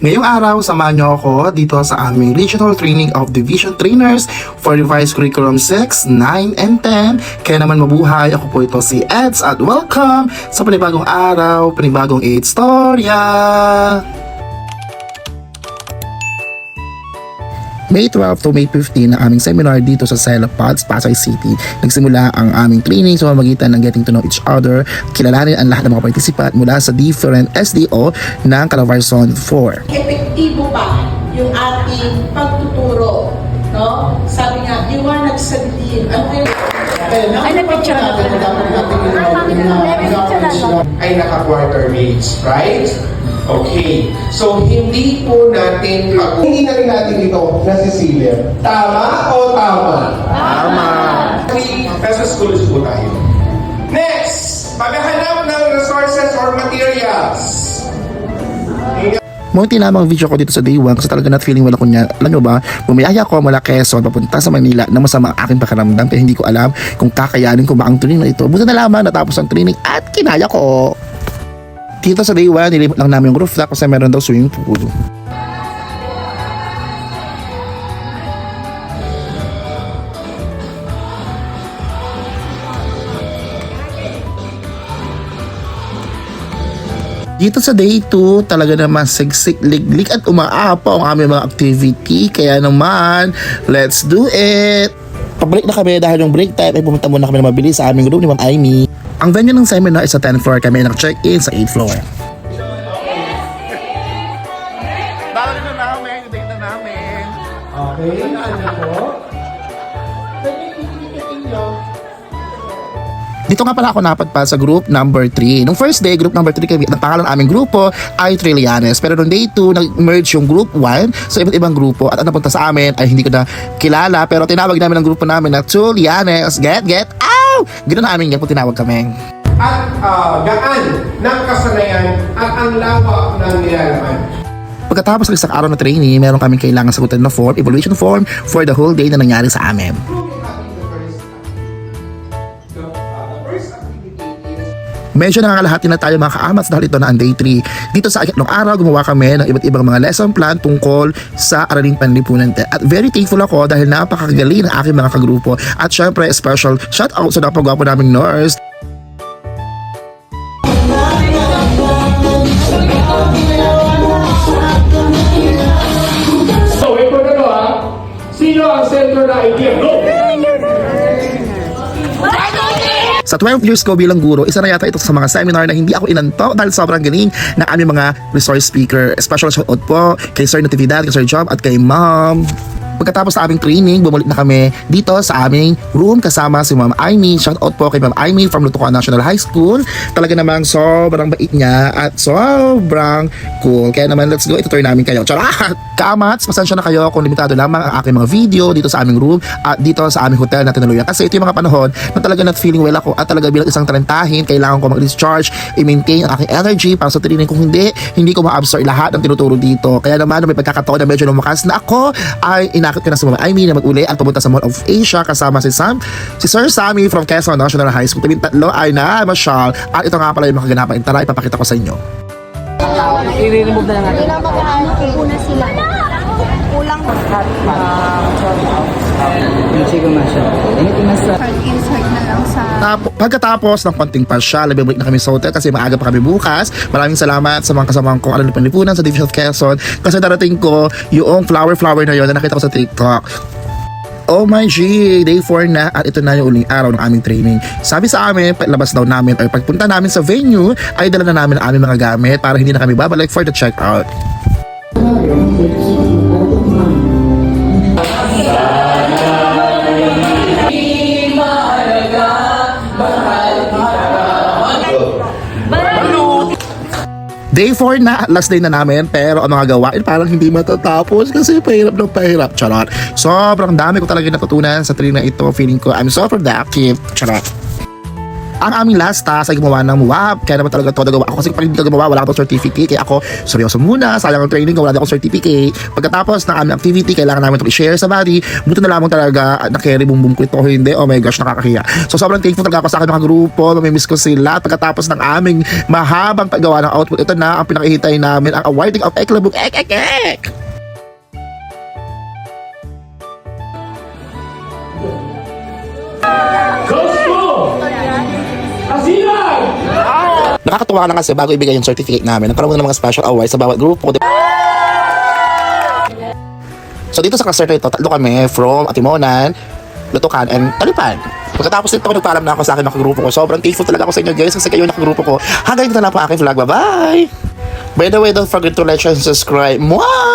Ngayong araw, samahan niyo ako dito sa aming Regional Training of Division Trainers for Revised Curriculum 6, 9, and 10. Kaya naman mabuhay, ako po ito si Eds at welcome sa panibagong araw, panibagong 8 storya! May 12 to May 15 na aming seminar dito sa Sela Pods, Pasay City. Nagsimula ang aming training sa pamamagitan ng getting to know each other, kilalanin ang lahat ng mga participant mula sa different SDO ng Calabarzon 4. Epektibo ba yung ating pagtuturo? No? Sabi nga, liwanag sa dilim. Ano kayo? Ay, na-picture na ay naka-quarter waves, right? Okay. So, hindi po natin hindi na rin natin ito na Cecilia. Tama o tama? Tama! Nasa schools po tayo. Next, paghahanap ng resources or materials. Munti lamang video ko dito sa day 1 kasi talaga not feeling well ako niya. Alam nyo ba, bumiyaya ako mula Quezon papunta sa Manila na masama ang aking pakiramdam kaya hindi ko alam kung kakayanin ko ba ang training na ito. Buti na lamang natapos ang training at kinaya ko. Dito sa day 1, nilimot lang namin yung rooftop kasi meron daw swimming pool. Dito sa day 2, talaga naman sigsik, liglig at umaapaw ang aming mga activity. Kaya naman, let's do it! Pabalik na kami dahil yung break time ay pumunta muna kami na mabilis sa aming room ni Ma'am Aimee. Ang venue ng seminar is sa 10th floor. Kami nag-check-in sa 8th floor. Bawal na namin, yung date na namin. Okay, ano po? Dito nga pala ako napadpad sa group number 3. Nung first day, group number 3 kami, ang pangalan ng aming grupo ay Trillanes. Pero nung day 2, nag-merge yung group 1 sa iba't ibang grupo. At ang napunta sa amin ay hindi ko na kilala. Pero tinawag namin ang grupo namin na Trillanes. Get, ow! Ganoon na amin yan kung tinawag kami. At gaan ng kasanayan at ang lawak ng nilalaman. Pagkatapos ng isang araw na training, meron kaming kailangan sagutan na form, evaluation form for the whole day na nangyari sa amin. Medyo nangangalahati na tayo mga kaamats dahil ito na ang day 3. Dito sa ikatlong araw, gumawa kami ng iba't ibang mga lesson plan tungkol sa Araling Panlipunan. At very thankful ako dahil napakagaling ng aking mga kagrupo. At syempre, special shout out sa napagwapo naming nurse. So, ito na to ha. Sino ang center na idea? No! Sa 12 years ko bilang guro, isa na yata ito sa mga seminar na hindi ako inanto dahil sobrang galing ng aming mga resource speaker. Special shout out po kay Sir Natividad, kay Sir Job at kay Ma'am. Pagkatapos sa aming training, bumalik na kami dito sa aming room kasama si Ma'am Aimee. Shout out po kay Ma'am Aimee from Lutucan National High School. Talaga namang sobrang bait niya at sobrang cool. Kaya naman let's go, itutur namin kayo. Charat! Kaamats, pasensya na kayo kung limitado lamang ang aking mga video dito sa aming room at dito sa aming hotel na tinuluyan. Kasi ito yung mga panahon na talaga not feeling well ako at talaga bilang isang talentahin, kailangan ko mag-discharge, i-maintain ang aking energy para sa training. Kung hindi ko ma-absorb lahat ng tinuturo dito. Kaya naman may pagkakataon na medyo lumakas na ako ay inakit ko na sa Ma'am Aimee na mag-uli at pumunta sa Mall of Asia kasama si Sir Sammy from Quezon National High School. Tabing tatlo ay namasyal at ito nga pala yung mga kaganapan. Tara, ipapakita ko sa inyo. I-remove na lang natin. Kailangan magkakaroon na sila. Kulang Sige, Masha. Anything else? insert na lang sa Pagkatapos ng konting pasyal, nabibalik na kami sa hotel kasi maaga pa kami bukas. Maraming salamat sa mga kasamahan kong Araling Panlipunan sa Division of Quezon kasi darating ko yung flower na yun na nakita ko sa TikTok. Oh my G, day 4 na at ito na yung uling araw ng aming training. Sabi sa amin, paglabas daw namin or pagpunta namin sa venue, ay dala na namin ang aming mga gamit para hindi na kami babalik for the checkout. Day 4 na, last day na namin, pero ang mga gawain parang hindi matatapos kasi pahirap ng pahirap. Charot. Sobrang dami ko talaga natutunan sa training na ito. Feeling ko I'm so productive. Charot. Ang aming last task ay gumawa ng WAP. Kaya naman talaga todo gawa ako. Kasi pag hindi ka gumawa, wala akong certificate. Kaya ako, seryoso muna. Sayang ang training ko, wala akong certificate. Pagkatapos ng aming activity, kailangan namin ito i-share sa body. Buto na lamang talaga na-carry boom ko ito. Hindi, oh my gosh, nakakahiya. So sobrang thankful talaga ako sa aking mga grupo. Mamimiss ko sila. Pagkatapos ng aming mahabang paggawa ng output, ito na ang pinakihintay namin, ang awarding of Eklabuk. Nakakatuwa na kasi bago ibigay yung certificate namin, nagkaroon ng mga special awards sa bawat grupo. So dito sa cluster na ito, tatlo kami from Atimonan, Lutukan, and Talipan. Pagkatapos nito, nagpaalam na ako sa akin ng grupo ko. Sobrang thankful talaga ako sa inyo guys kasi kayo yung grupo ko. Hanggang dito na lang po aking vlog. Bye-bye! By the way, don't forget to like, share, and subscribe. Mwah!